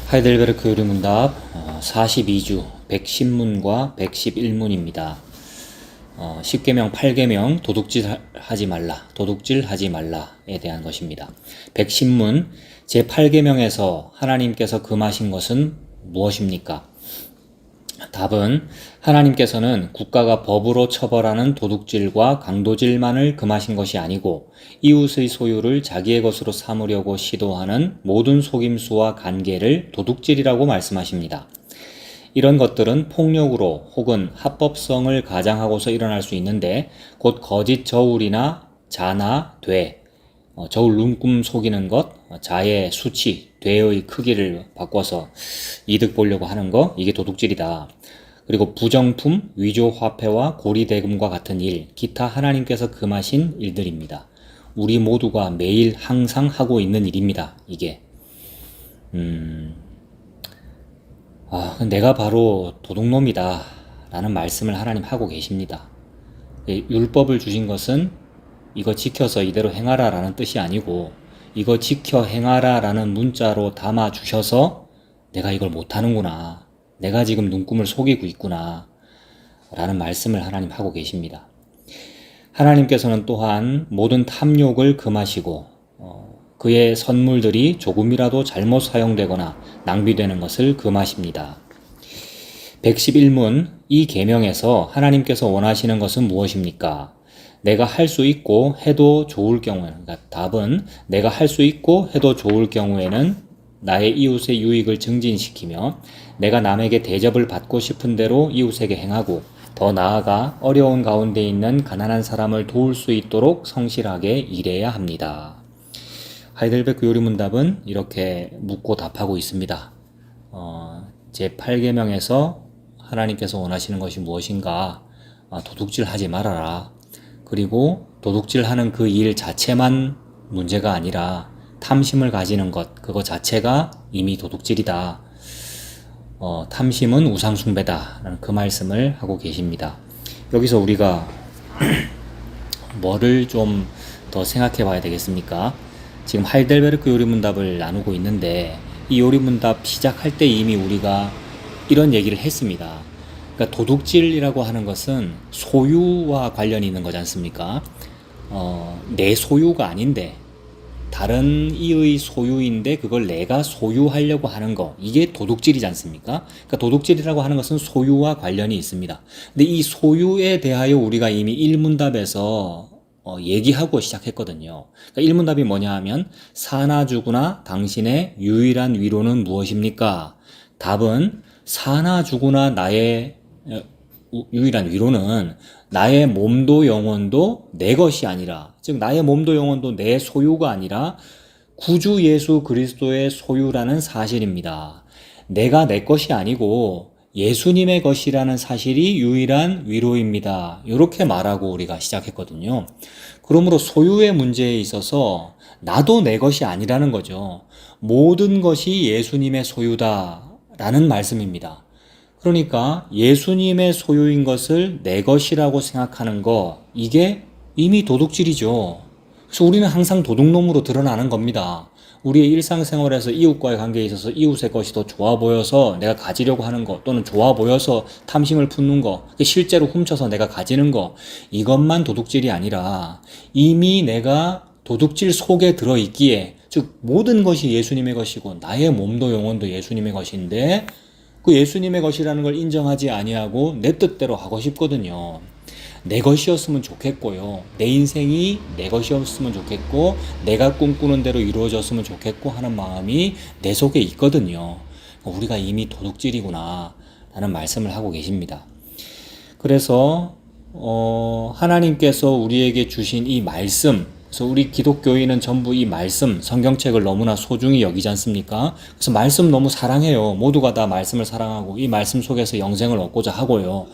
하이델베르크 요리문답 42주 110문과 111문입니다. 10계명 8계명 도둑질 하지 말라에 대한 것입니다. 110문 제8계명에서 하나님께서 금하신 것은 무엇입니까? 답은 하나님께서는 국가가 법으로 처벌하는 도둑질과 강도질만을 금하신 것이 아니고 이웃의 소유를 자기의 것으로 삼으려고 시도하는 모든 속임수와 간계를 도둑질이라고 말씀하십니다. 이런 것들은 폭력으로 혹은 합법성을 가장하고서 일어날 수 있는데 곧 거짓 저울이나 자나 돼, 저울 눈금 속이는 것, 자의 수치, 되의 크기를 바꿔서 이득 보려고 하는 거, 이게 도둑질이다. 그리고 부정품, 위조 화폐와 고리대금과 같은 일, 기타 하나님께서 금하신 일들입니다. 우리 모두가 매일 항상 하고 있는 일입니다. 이게 내가 바로 도둑놈이다 라는 말씀을 하나님 하고 계십니다. 율법을 주신 것은 이거 지켜서 이대로 행하라 라는 뜻이 아니고 이거 지켜 행하라 라는 문자로 담아 주셔서 내가 이걸 못하는구나, 내가 지금 눈금을 속이고 있구나 라는 말씀을 하나님 하고 계십니다. 하나님께서는 또한 모든 탐욕을 금하시고 그의 선물들이 조금이라도 잘못 사용되거나 낭비되는 것을 금하십니다. 111문 이 계명에서 하나님께서 원하시는 것은 무엇입니까? 내가 할 수 있고 해도 좋을 경우에는, 그러니까 답은 내가 할 수 있고 해도 좋을 경우에는 나의 이웃의 유익을 증진시키며 내가 남에게 대접을 받고 싶은 대로 이웃에게 행하고 더 나아가 어려운 가운데 있는 가난한 사람을 도울 수 있도록 성실하게 일해야 합니다. 하이델베르크 요리문답은 이렇게 묻고 답하고 있습니다. 제8계명에서 하나님께서 원하시는 것이 무엇인가? 도둑질 하지 말아라. 그리고 도둑질하는 그 일 자체만 문제가 아니라 탐심을 가지는 것, 그거 자체가 이미 도둑질이다. 탐심은 우상숭배다 라는 그 말씀을 하고 계십니다. 여기서 우리가 뭐를 좀 더 생각해 봐야 되겠습니까? 지금 하이델베르크 요리문답을 나누고 있는데 이 요리문답 시작할 때 이미 우리가 이런 얘기를 했습니다. 그러니까 도둑질이라고 하는 것은 소유와 관련이 있는 거지 않습니까? 내 소유가 아닌데 다른 이의 소유인데 그걸 내가 소유하려고 하는 거, 이게 도둑질이지 않습니까? 그러니까 도둑질이라고 하는 것은 소유와 관련이 있습니다. 근데 이 소유에 대하여 우리가 이미 1문답에서 얘기하고 시작했거든요. 그러니까 1문답이 뭐냐 하면 사나 죽으나 당신의 유일한 위로는 무엇입니까? 답은 사나 죽으나 나의 유일한 위로는 나의 몸도 영혼도 내 것이 아니라, 즉 나의 몸도 영혼도 내 소유가 아니라 구주 예수 그리스도의 소유라는 사실입니다. 내가 내 것이 아니고 예수님의 것이라는 사실이 유일한 위로입니다. 이렇게 말하고 우리가 시작했거든요. 그러므로 소유의 문제에 있어서 나도 내 것이 아니라는 거죠. 모든 것이 예수님의 소유다라는 말씀입니다. 그러니까 예수님의 소유인 것을 내 것이라고 생각하는 거, 이게 이미 도둑질이죠. 그래서 우리는 항상 도둑놈으로 드러나는 겁니다. 우리의 일상생활에서 이웃과의 관계에 있어서 이웃의 것이 더 좋아 보여서 내가 가지려고 하는 거, 또는 좋아 보여서 탐심을 품는 거, 실제로 훔쳐서 내가 가지는 거, 이것만 도둑질이 아니라 이미 내가 도둑질 속에 들어있기에, 즉 모든 것이 예수님의 것이고 나의 몸도 영혼도 예수님의 것인데 그 예수님의 것이라는 걸 인정하지 아니하고 내 뜻대로 하고 싶거든요. 내 것이었으면 좋겠고요. 내 인생이 내 것이었으면 좋겠고 내가 꿈꾸는 대로 이루어졌으면 좋겠고 하는 마음이 내 속에 있거든요. 우리가 이미 도둑질이구나 라는 말씀을 하고 계십니다. 그래서 하나님께서 우리에게 주신 이 말씀, 그래서 우리 기독교인은 전부 이 말씀, 성경책을 너무나 소중히 여기지 않습니까? 그래서 말씀 너무 사랑해요. 모두가 다 말씀을 사랑하고 이 말씀 속에서 영생을 얻고자 하고요.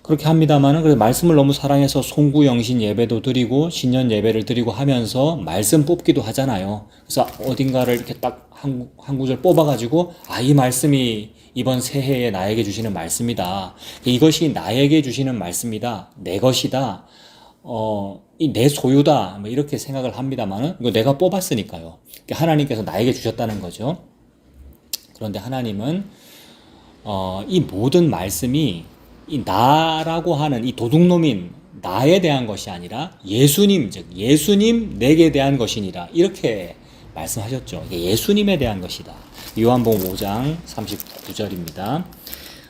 그렇게 합니다만은, 그래서 말씀을 너무 사랑해서 송구영신 예배도 드리고 신년 예배를 드리고 하면서 말씀 뽑기도 하잖아요. 그래서 어딘가를 이렇게 딱 한 구절 뽑아가지고 이 말씀이 이번 새해에 나에게 주시는 말씀이다. 이것이 나에게 주시는 말씀이다. 내 것이다. 이 내 소유다. 뭐 이렇게 생각을 합니다만은 이거 내가 뽑았으니까요. 하나님께서 나에게 주셨다는 거죠. 그런데 하나님은 이 모든 말씀이 이 나라고 하는 이 도둑놈인 나에 대한 것이 아니라 예수님, 즉 예수님 내게 대한 것이니라 이렇게 말씀하셨죠. 이게 예수님에 대한 것이다. 요한복음 5장 39절입니다.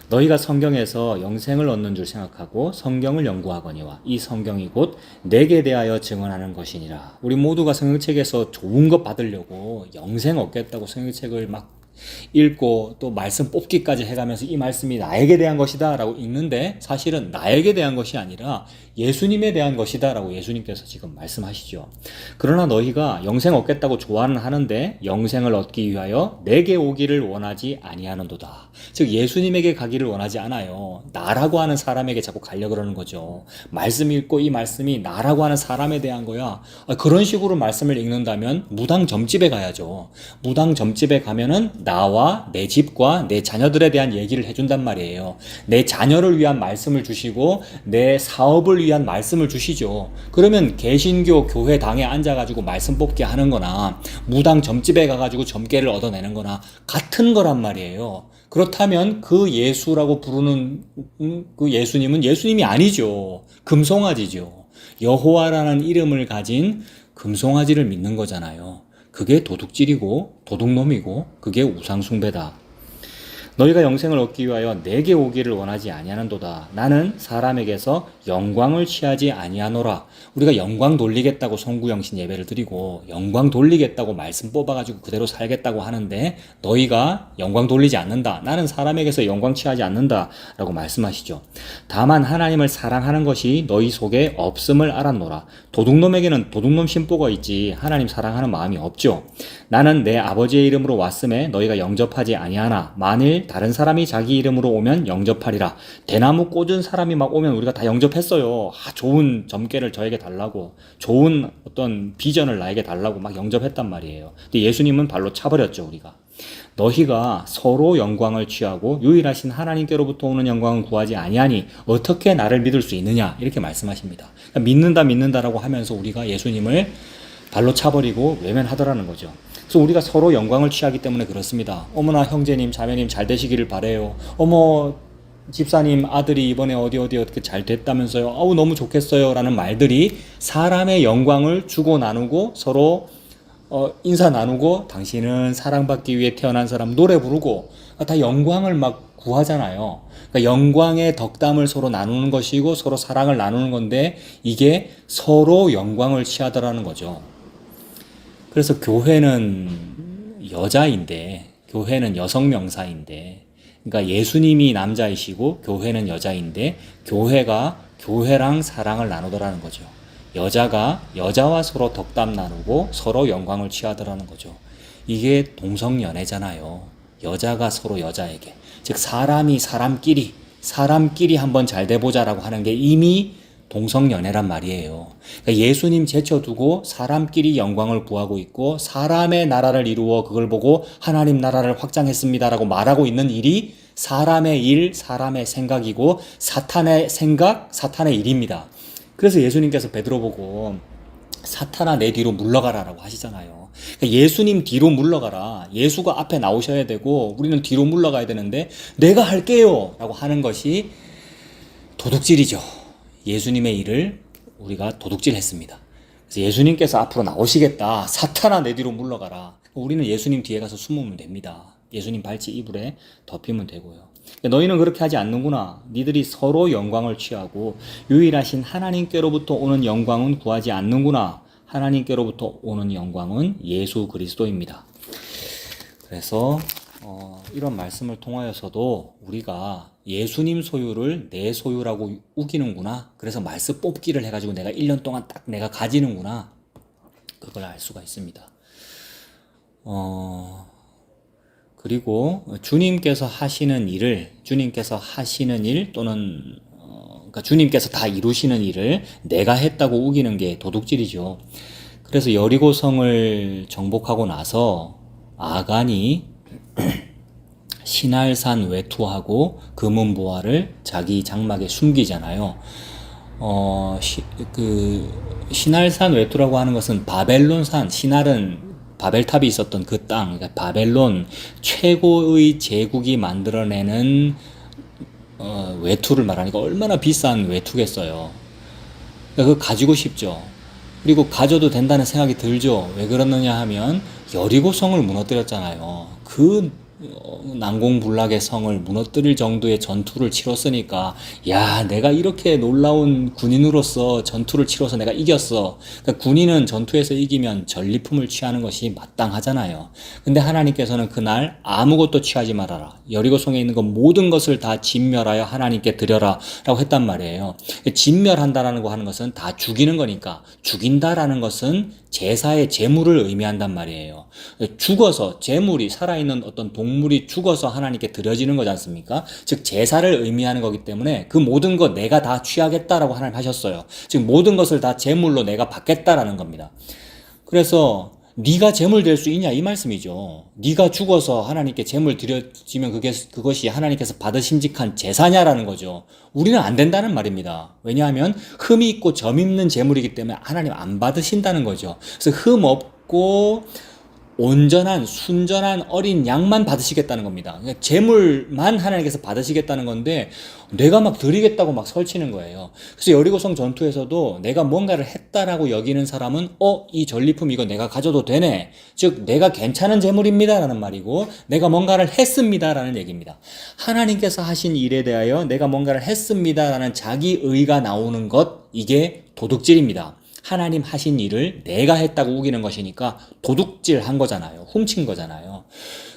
너희가 성경에서 영생을 얻는 줄 생각하고 성경을 연구하거니와 이 성경이 곧 내게 대하여 증언하는 것이니라. 우리 모두가 성경책에서 좋은 것 받으려고 영생 얻겠다고 성경책을 막 읽고 또 말씀 뽑기까지 해가면서 이 말씀이 나에게 대한 것이다 라고 읽는데 사실은 나에게 대한 것이 아니라 예수님에 대한 것이다 라고 예수님께서 지금 말씀하시죠. 그러나 너희가 영생 얻겠다고 좋아는 하는데 영생을 얻기 위하여 내게 오기를 원하지 아니하는도다. 즉 예수님에게 가기를 원하지 않아요. 나라고 하는 사람에게 자꾸 가려고 그러는 거죠. 말씀 읽고 이 말씀이 나라고 하는 사람에 대한 거야. 그런 식으로 말씀을 읽는다면 무당 점집에 가야죠. 무당 점집에 가면은 나와 내 집과 내 자녀들에 대한 얘기를 해준단 말이에요. 내 자녀를 위한 말씀을 주시고 내 사업을 위한 말씀을 주시죠. 그러면 개신교 교회 당에 앉아가지고 말씀 뽑기 하는 거나 무당 점집에 가가지고 점괘를 얻어내는 거나 같은 거란 말이에요. 그렇다면 그 예수라고 부르는 그 예수님은 예수님이 아니죠. 금송아지죠. 여호와라는 이름을 가진 금송아지를 믿는 거잖아요. 그게 도둑질이고 도둑놈이고 그게 우상숭배다. 너희가 영생을 얻기 위하여 내게 오기를 원하지 아니하는도다. 나는 사람에게서 영광을 취하지 아니하노라. 우리가 영광 돌리겠다고 성구영신 예배를 드리고 영광 돌리겠다고 말씀 뽑아가지고 그대로 살겠다고 하는데 너희가 영광 돌리지 않는다. 나는 사람에게서 영광 취하지 않는다 라고 말씀하시죠. 다만 하나님을 사랑하는 것이 너희 속에 없음을 알았노라. 도둑놈에게는 도둑놈 심보가 있지 하나님 사랑하는 마음이 없죠. 나는 내 아버지의 이름으로 왔음에 너희가 영접하지 아니하나 만일 다른 사람이 자기 이름으로 오면 영접하리라. 대나무 꽂은 사람이 막 오면 우리가 다 영접했어요. 좋은 점괘를 저에게 달라고, 좋은 어떤 비전을 나에게 달라고 막 영접했단 말이에요. 근데 예수님은 발로 차버렸죠, 우리가. 너희가 서로 영광을 취하고 유일하신 하나님께로부터 오는 영광을 구하지 아니하니 어떻게 나를 믿을 수 있느냐 이렇게 말씀하십니다. 그러니까 믿는다라고 하면서 우리가 예수님을 발로 차버리고 외면하더라는 거죠. 그래서 우리가 서로 영광을 취하기 때문에 그렇습니다. 어머나 형제님 자매님 잘 되시기를 바래요. 어머 집사님 아들이 이번에 어떻게 잘 됐다면서요. 아우 너무 좋겠어요 라는 말들이 사람의 영광을 주고 나누고 서로 인사 나누고 당신은 사랑받기 위해 태어난 사람 노래 부르고 다 영광을 막 구하잖아요. 그러니까 영광의 덕담을 서로 나누는 것이고 서로 사랑을 나누는 건데 이게 서로 영광을 취하더라는 거죠. 그래서 교회는 여자인데 교회는 여성 명사인데 그러니까 예수님이 남자이시고 교회는 여자인데 교회가 교회랑 사랑을 나누더라는 거죠. 여자가 여자와 서로 덕담 나누고 서로 영광을 취하더라는 거죠. 이게 동성연애잖아요. 여자가 서로 여자에게 즉 사람이 사람끼리 한번 잘 돼보자라고 하는 게 이미 동성연애란 말이에요. 그러니까 예수님 제쳐두고 사람끼리 영광을 구하고 있고 사람의 나라를 이루어 그걸 보고 하나님 나라를 확장했습니다라고 말하고 있는 일이 사람의 일, 사람의 생각이고 사탄의 생각, 사탄의 일입니다. 그래서 예수님께서 베드로 보고 사탄아 내 뒤로 물러가라라고 하시잖아요. 그러니까 예수님 뒤로 물러가라. 예수가 앞에 나오셔야 되고 우리는 뒤로 물러가야 되는데 내가 할게요 라고 하는 것이 도둑질이죠. 예수님의 일을 우리가 도둑질했습니다. 그래서 예수님께서 앞으로 나오시겠다. 사탄아 내 뒤로 물러가라. 우리는 예수님 뒤에 가서 숨으면 됩니다. 예수님 발치 이불에 덮이면 되고요. 너희는 그렇게 하지 않는구나. 니들이 서로 영광을 취하고 유일하신 하나님께로부터 오는 영광은 구하지 않는구나. 하나님께로부터 오는 영광은 예수 그리스도입니다. 그래서 이런 말씀을 통하여서도 우리가 예수님 소유를 내 소유라고 우기는구나. 그래서 말씀 뽑기를 해가지고 내가 1년 동안 딱 내가 가지는구나. 그걸 알 수가 있습니다. 그리고 주님께서 하시는 일 또는 그러니까 주님께서 다 이루시는 일을 내가 했다고 우기는 게 도둑질이죠. 그래서 여리고성을 정복하고 나서 아간이 신할산 외투하고 금은보화를 자기 장막에 숨기잖아요. 신할산 외투라고 하는 것은 바벨론산, 신할은 바벨탑이 있었던 그 땅, 그러니까 바벨론 최고의 제국이 만들어내는 외투를 말하니까 얼마나 비싼 외투겠어요. 그러니까 그거 가지고 싶죠. 그리고 가져도 된다는 생각이 들죠. 왜 그러느냐 하면 여리고성을 무너뜨렸잖아요. 그 난공불락의 성을 무너뜨릴 정도의 전투를 치렀으니까 야, 내가 이렇게 놀라운 군인으로서 전투를 치러서 내가 이겼어. 그러니까 군인은 전투에서 이기면 전리품을 취하는 것이 마땅하잖아요. 근데 하나님께서는 그날 아무것도 취하지 말아라. 여리고성에 있는 것 모든 것을 다 진멸하여 하나님께 드려라 라고 했단 말이에요. 진멸한다라는 거 하는 것은 다 죽이는 거니까, 죽인다라는 것은 제사의 제물을 의미한단 말이에요. 죽어서, 제물이 살아있는 어떤 동물이 죽어서 하나님께 드려지는 거지 않습니까? 즉 제사를 의미하는 거기 때문에 그 모든 것 내가 다 취하겠다라고 하나님 하셨어요. 즉 모든 것을 다 제물로 내가 받겠다라는 겁니다. 그래서 네가 제물 될 수 있냐 이 말씀이죠. 네가 죽어서 하나님께 제물 드려지면 그것이 하나님께서 받으심직한 제사냐라는 거죠. 우리는 안 된다는 말입니다. 왜냐하면 흠이 있고 점 있는 제물이기 때문에 하나님 안 받으신다는 거죠. 그래서 흠 없고 온전한 순전한 어린 양만 받으시겠다는 겁니다. 그러니까 제물만 하나님께서 받으시겠다는 건데 내가 막 드리겠다고 막 설치는 거예요. 그래서 여리고성 전투에서도 내가 뭔가를 했다라고 여기는 사람은 이 전리품 이거 내가 가져도 되네. 즉 내가 괜찮은 제물입니다라는 말이고 내가 뭔가를 했습니다라는 얘기입니다. 하나님께서 하신 일에 대하여 내가 뭔가를 했습니다라는 자기 의가 나오는 것, 이게 도둑질입니다. 하나님 하신 일을 내가 했다고 우기는 것이니까 도둑질 한 거잖아요. 훔친 거잖아요.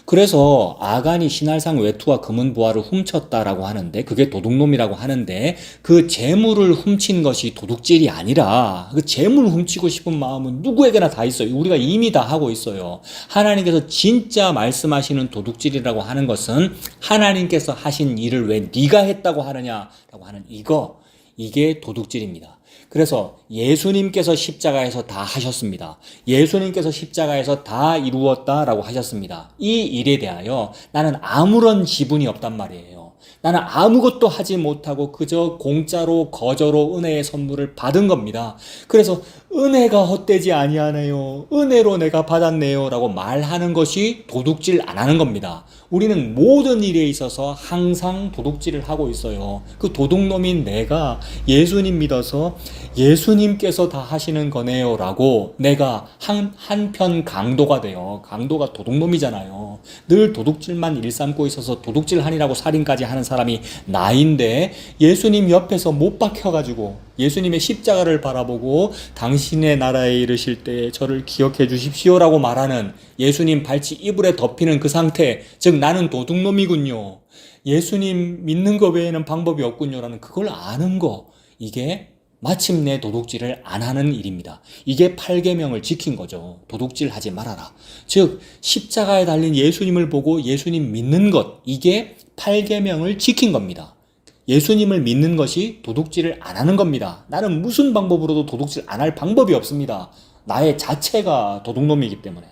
그래서 아간이 신할상 외투와 금은 보화를 훔쳤다라고 하는데 그게 도둑놈이라고 하는데 그 재물을 훔친 것이 도둑질이 아니라 그 재물 훔치고 싶은 마음은 누구에게나 다 있어요. 우리가 이미 다 하고 있어요. 하나님께서 진짜 말씀하시는 도둑질이라고 하는 것은 하나님께서 하신 일을 왜 네가 했다고 하느냐라고 하는 이게 도둑질입니다. 그래서 예수님께서 십자가에서 다 하셨습니다. 예수님께서 십자가에서 다 이루었다라고 하셨습니다. 이 일에 대하여 나는 아무런 지분이 없단 말이에요. 나는 아무것도 하지 못하고 그저 공짜로 거저로 은혜의 선물을 받은 겁니다. 그래서 은혜가 헛되지 아니하네요. 은혜로 내가 받았네요. 라고 말하는 것이 도둑질 안 하는 겁니다. 우리는 모든 일에 있어서 항상 도둑질을 하고 있어요. 그 도둑놈인 내가 예수님 믿어서 예수님께서 다 하시는 거네요. 라고 내가 한편 강도가 돼요. 강도가 도둑놈이잖아요. 늘 도둑질만 일삼고 있어서 도둑질하니라고 살인까지 하는 사람이 나인데 예수님 옆에서 못 박혀가지고 예수님의 십자가를 바라보고 당신의 나라에 이르실 때 저를 기억해 주십시오라고 말하는 예수님 발치 이불에 덮이는 그 상태, 즉 나는 도둑놈이군요. 예수님 믿는 것 외에는 방법이 없군요라는 그걸 아는 거, 이게 마침내 도둑질을 안 하는 일입니다. 이게 8계명을 지킨 거죠. 도둑질 하지 말아라. 즉 십자가에 달린 예수님을 보고 예수님 믿는 것, 이게 8계명을 지킨 겁니다. 예수님을 믿는 것이 도둑질을 안 하는 겁니다. 나는 무슨 방법으로도 도둑질 안 할 방법이 없습니다. 나의 자체가 도둑놈이기 때문에.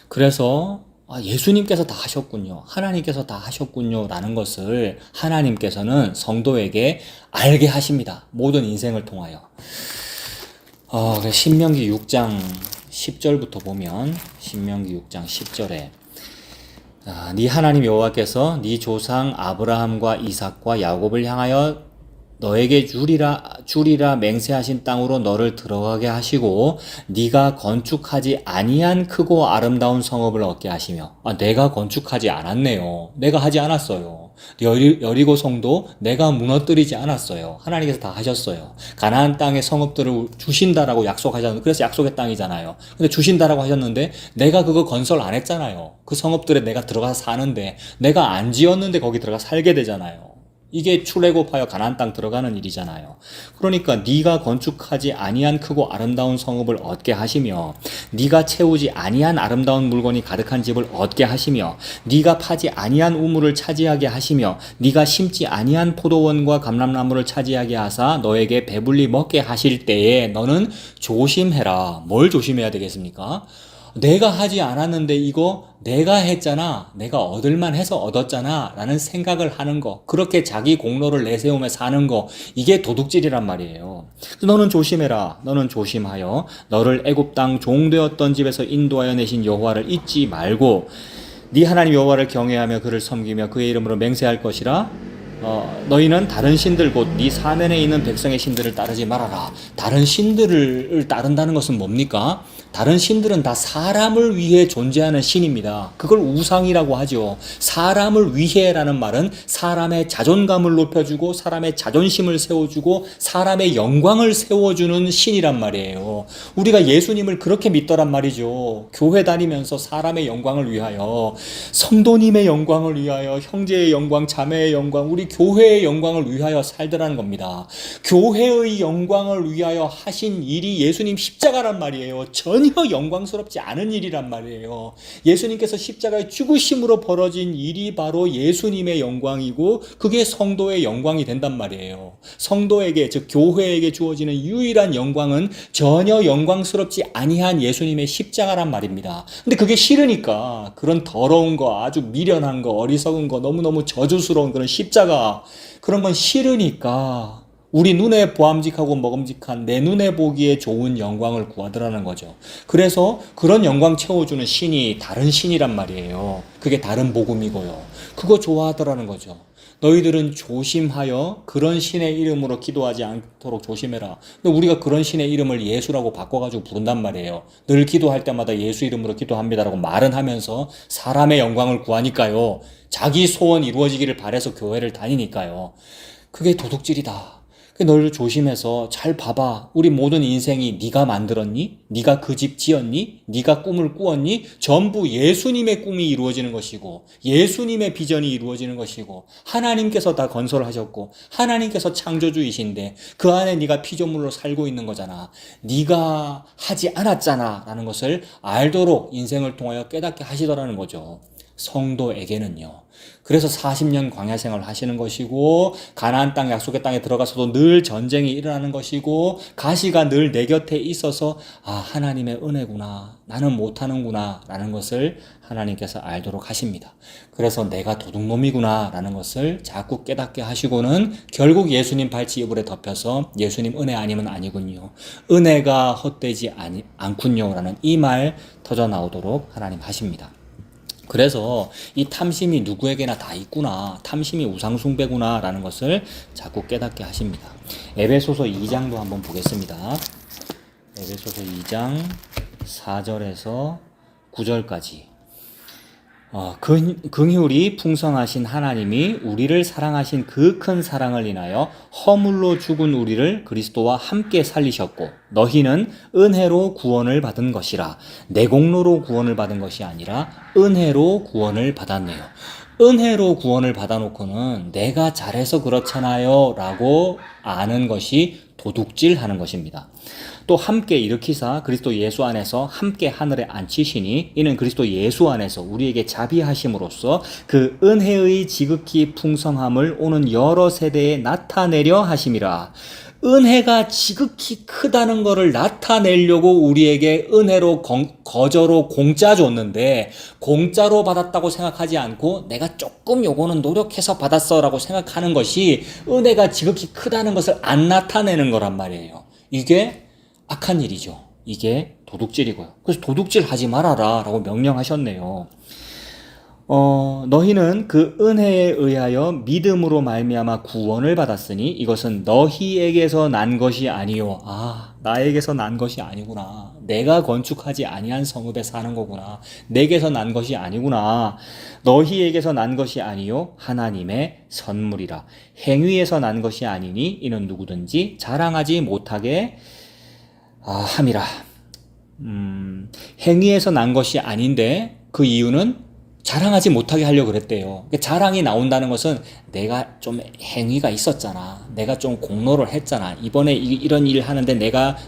그래서 예수님께서 다 하셨군요. 하나님께서 다 하셨군요. 라는 것을 하나님께서는 성도에게 알게 하십니다. 모든 인생을 통하여. 신명기 6장 10절부터 보면 신명기 6장 10절에 네 하나님 여호와께서 네 조상 아브라함과 이삭과 야곱을 향하여 너에게 주리라 맹세하신 땅으로 너를 들어가게 하시고 네가 건축하지 아니한 크고 아름다운 성읍을 얻게 하시며 내가 건축하지 않았네요. 내가 하지 않았어요. 여리고 성도 내가 무너뜨리지 않았어요. 하나님께서 다 하셨어요. 가나안 땅의 성읍들을 주신다라고 약속하셨는데 그래서 약속의 땅이잖아요. 근데 주신다라고 하셨는데 내가 그거 건설 안 했잖아요. 그 성읍들에 내가 들어가서 사는데 내가 안 지었는데 거기 들어가 살게 되잖아요. 이게 출애굽하여 가나안 땅 들어가는 일이잖아요. 그러니까 네가 건축하지 아니한 크고 아름다운 성읍을 얻게 하시며 네가 채우지 아니한 아름다운 물건이 가득한 집을 얻게 하시며 네가 파지 아니한 우물을 차지하게 하시며 네가 심지 아니한 포도원과 감람나무를 차지하게 하사 너에게 배불리 먹게 하실 때에 너는 조심해라. 뭘 조심해야 되겠습니까? 내가 하지 않았는데 이거 내가 했잖아. 내가 얻을만 해서 얻었잖아. 라는 생각을 하는 거. 그렇게 자기 공로를 내세우며 사는 거. 이게 도둑질이란 말이에요. 너는 조심해라. 너는 조심하여 너를 애굽 땅 종되었던 집에서 인도하여 내신 여호와를 잊지 말고 네 하나님 여호와를 경외하며 그를 섬기며 그의 이름으로 맹세할 것이라. 너희는 다른 신들 곧 네 사면에 있는 백성의 신들을 따르지 말아라. 다른 신들을 따른다는 것은 뭡니까? 다른 신들은 다 사람을 위해 존재하는 신입니다. 그걸 우상이라고 하죠. 사람을 위해라는 말은 사람의 자존감을 높여주고 사람의 자존심을 세워주고 사람의 영광을 세워주는 신이란 말이에요. 우리가 예수님을 그렇게 믿더란 말이죠. 교회 다니면서 사람의 영광을 위하여, 성도님의 영광을 위하여, 형제의 영광, 자매의 영광, 우리 교회의 영광을 위하여 살더라는 겁니다. 교회의 영광을 위하여 하신 일이 예수님 십자가란 말이에요. 전혀 영광스럽지 않은 일이란 말이에요. 예수님께서 십자가의 죽으심으로 벌어진 일이 바로 예수님의 영광이고 그게 성도의 영광이 된단 말이에요. 성도에게, 즉 교회에게 주어지는 유일한 영광은 전혀 영광스럽지 아니한 예수님의 십자가란 말입니다. 근데 그게 싫으니까 그런 더러운 거, 아주 미련한 거, 어리석은 거, 너무너무 저주스러운 그런 십자가, 그런 건 싫으니까 우리 눈에 보암직하고 먹음직한 내 눈에 보기에 좋은 영광을 구하더라는 거죠. 그래서 그런 영광 채워주는 신이 다른 신이란 말이에요. 그게 다른 복음이고요. 그거 좋아하더라는 거죠. 너희들은 조심하여 그런 신의 이름으로 기도하지 않도록 조심해라. 근데 우리가 그런 신의 이름을 예수라고 바꿔가지고 부른단 말이에요. 늘 기도할 때마다 예수 이름으로 기도합니다라고 말은 하면서 사람의 영광을 구하니까요. 자기 소원 이루어지기를 바라서 교회를 다니니까요. 그게 도둑질이다. 너를 조심해서 잘 봐봐. 우리 모든 인생이 네가 만들었니? 네가 그 집 지었니? 네가 꿈을 꾸었니? 전부 예수님의 꿈이 이루어지는 것이고 예수님의 비전이 이루어지는 것이고 하나님께서 다 건설하셨고 하나님께서 창조주이신데 그 안에 네가 피조물로 살고 있는 거잖아. 네가 하지 않았잖아 라는 것을 알도록 인생을 통하여 깨닫게 하시더라는 거죠. 성도에게는요. 그래서 40년 광야 생활을 하시는 것이고 가나안 땅 약속의 땅에 들어가서도 늘 전쟁이 일어나는 것이고 가시가 늘 내 곁에 있어서 하나님의 은혜구나, 나는 못하는구나 라는 것을 하나님께서 알도록 하십니다. 그래서 내가 도둑놈이구나 라는 것을 자꾸 깨닫게 하시고는 결국 예수님 발치 이불에 덮여서 예수님 은혜 아니면 아니군요, 은혜가 헛되지 않군요 라는 이 말 터져 나오도록 하나님 하십니다. 그래서 이 탐심이 누구에게나 다 있구나, 탐심이 우상숭배구나 라는 것을 자꾸 깨닫게 하십니다. 에베소서 2장도 한번 보겠습니다. 에베소서 2장 4절에서 9절까지. 긍휼이 풍성하신 하나님이 우리를 사랑하신 그 큰 사랑을 인하여 허물로 죽은 우리를 그리스도와 함께 살리셨고 너희는 은혜로 구원을 받은 것이라. 내 공로로 구원을 받은 것이 아니라 은혜로 구원을 받았네요. 은혜로 구원을 받아놓고는 내가 잘해서 그렇잖아요 라고 아는 것이 도둑질하는 것입니다. 또 함께 일으키사 그리스도 예수 안에서 함께 하늘에 앉히시니 이는 그리스도 예수 안에서 우리에게 자비하심으로써 그 은혜의 지극히 풍성함을 오는 여러 세대에 나타내려 하심이라. 은혜가 지극히 크다는 것을 나타내려고 우리에게 은혜로 거저로 공짜 줬는데 공짜로 받았다고 생각하지 않고 내가 조금 요거는 노력해서 받았어 라고 생각하는 것이 은혜가 지극히 크다는 것을 안 나타내는 거란 말이에요. 이게 악한 일이죠. 이게 도둑질이고요. 그래서 도둑질 하지 말아라 라고 명령하셨네요. 너희는 그 은혜에 의하여 믿음으로 말미암아 구원을 받았으니 이것은 너희에게서 난 것이 아니요. 나에게서 난 것이 아니구나. 내가 건축하지 아니한 성읍에 사는 거구나. 내게서 난 것이 아니구나. 너희에게서 난 것이 아니요 하나님의 선물이라. 행위에서 난 것이 아니니 이는 누구든지 자랑하지 못하게 함이라. 행위에서 난 것이 아닌데 그 이유는 자랑하지 못하게 하려고 그랬대요. 자랑이 나온다는 것은 내가 좀 행위가 있었잖아. 내가 좀 공로를 했잖아. 이번에 이런 일을 하는데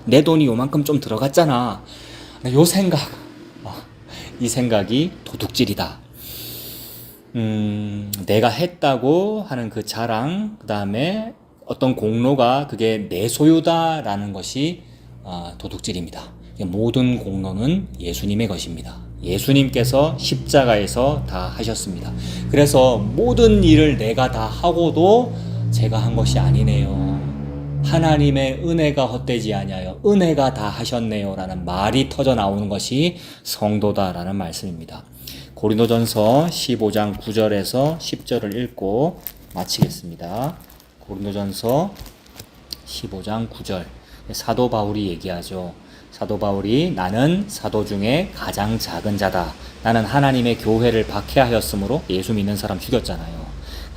내 돈이 요만큼 좀 들어갔잖아. 요 생각, 이 생각이 도둑질이다. 내가 했다고 하는 그 자랑, 그 다음에 어떤 공로가 그게 내 소유다라는 것이 도둑질입니다. 모든 공로는 예수님의 것입니다. 예수님께서 십자가에서 다 하셨습니다. 그래서 모든 일을 내가 다 하고도 제가 한 것이 아니네요. 하나님의 은혜가 헛되지 아니하여 은혜가 다 하셨네요 라는 말이 터져 나오는 것이 성도다라는 말씀입니다. 고린도전서 15장 9절에서 10절을 읽고 마치겠습니다. 고린도전서 15장 9절, 사도 바울이 얘기하죠. 사도 바울이 나는 사도 중에 가장 작은 자다. 나는 하나님의 교회를 박해하였으므로, 예수 믿는 사람 죽였잖아요.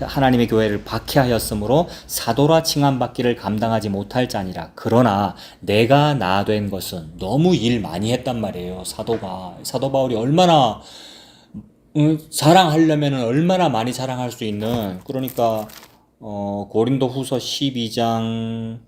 하나님의 교회를 박해하였으므로 사도라 칭함받기를 감당하지 못할 자니라. 그러나 내가 나 된 것은, 너무 일 많이 했단 말이에요. 사도 바울이 얼마나 자랑하려면 얼마나 많이 자랑할 수 있는, 그러니까 고린도 후서 11장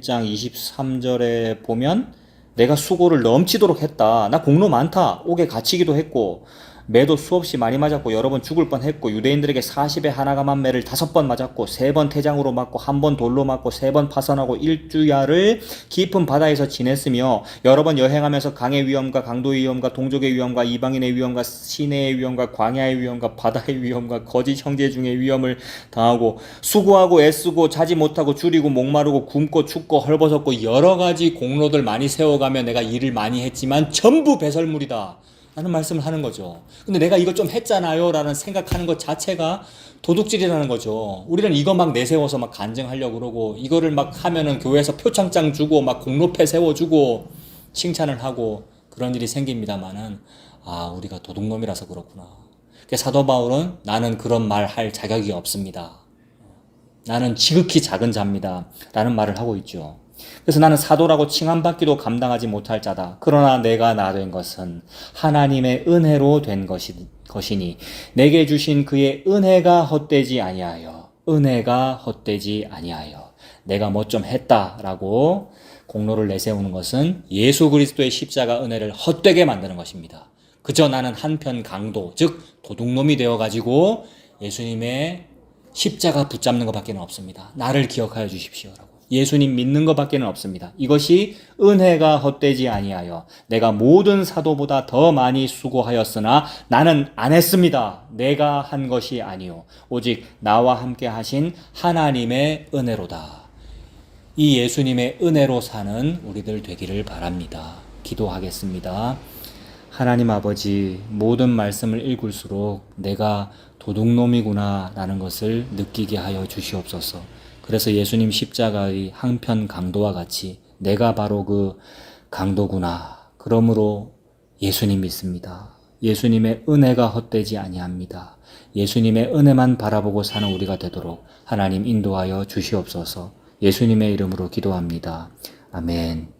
23절에 보면 내가 수고를 넘치도록 했다. 나 공로 많다. 옥에 갇히기도 했고 매도 수없이 많이 맞았고 여러 번 죽을 뻔했고 유대인들에게 40에 하나가만 매를 5번 맞았고 3번 태장으로 맞고 1번 돌로 맞고 3번 파선하고 일주야를 깊은 바다에서 지냈으며 여러 번 여행하면서 강의 위험과 강도의 위험과 동족의 위험과 이방인의 위험과 시내의 위험과 광야의 위험과 바다의 위험과 거짓 형제 중의 위험을 당하고 수고하고 애쓰고 자지 못하고 줄이고 목마르고 굶고 춥고 헐벗었고 여러 가지 공로들 많이 세워가며 내가 일을 많이 했지만 전부 배설물이다 라는 말씀을 하는 거죠. 근데 내가 이거 좀 했잖아요 라는 생각하는 것 자체가 도둑질이라는 거죠. 우리는 이거 막 내세워서 막 간증하려고 그러고 이거를 막 하면은 교회에서 표창장 주고 막 공로패 세워주고 칭찬을 하고 그런 일이 생깁니다만은 우리가 도둑놈이라서 그렇구나. 사도 바울은 나는 그런 말 할 자격이 없습니다. 나는 지극히 작은 자입니다 라는 말을 하고 있죠. 그래서 나는 사도라고 칭함받기도 감당하지 못할 자다. 그러나 내가 나 된 것은 하나님의 은혜로 된 것이니 내게 주신 그의 은혜가 헛되지 아니하여 내가 뭐 좀 했다라고 공로를 내세우는 것은 예수 그리스도의 십자가 은혜를 헛되게 만드는 것입니다. 그저 나는 한편 강도, 즉 도둑놈이 되어가지고 예수님의 십자가 붙잡는 것밖에 없습니다. 나를 기억하여 주십시오라고. 예수님 믿는 것밖에는 없습니다. 이것이 은혜가 헛되지 아니하여 내가 모든 사도보다 더 많이 수고하였으나 나는 안 했습니다. 내가 한 것이 아니요 오직 나와 함께 하신 하나님의 은혜로다. 이 예수님의 은혜로 사는 우리들 되기를 바랍니다. 기도하겠습니다. 하나님 아버지, 모든 말씀을 읽을수록 내가 도둑놈이구나 라는 것을 느끼게 하여 주시옵소서. 그래서 예수님 십자가의 한편 강도와 같이 내가 바로 그 강도구나. 그러므로 예수님 믿습니다. 예수님의 은혜가 헛되지 아니합니다. 예수님의 은혜만 바라보고 사는 우리가 되도록 하나님 인도하여 주시옵소서. 예수님의 이름으로 기도합니다. 아멘.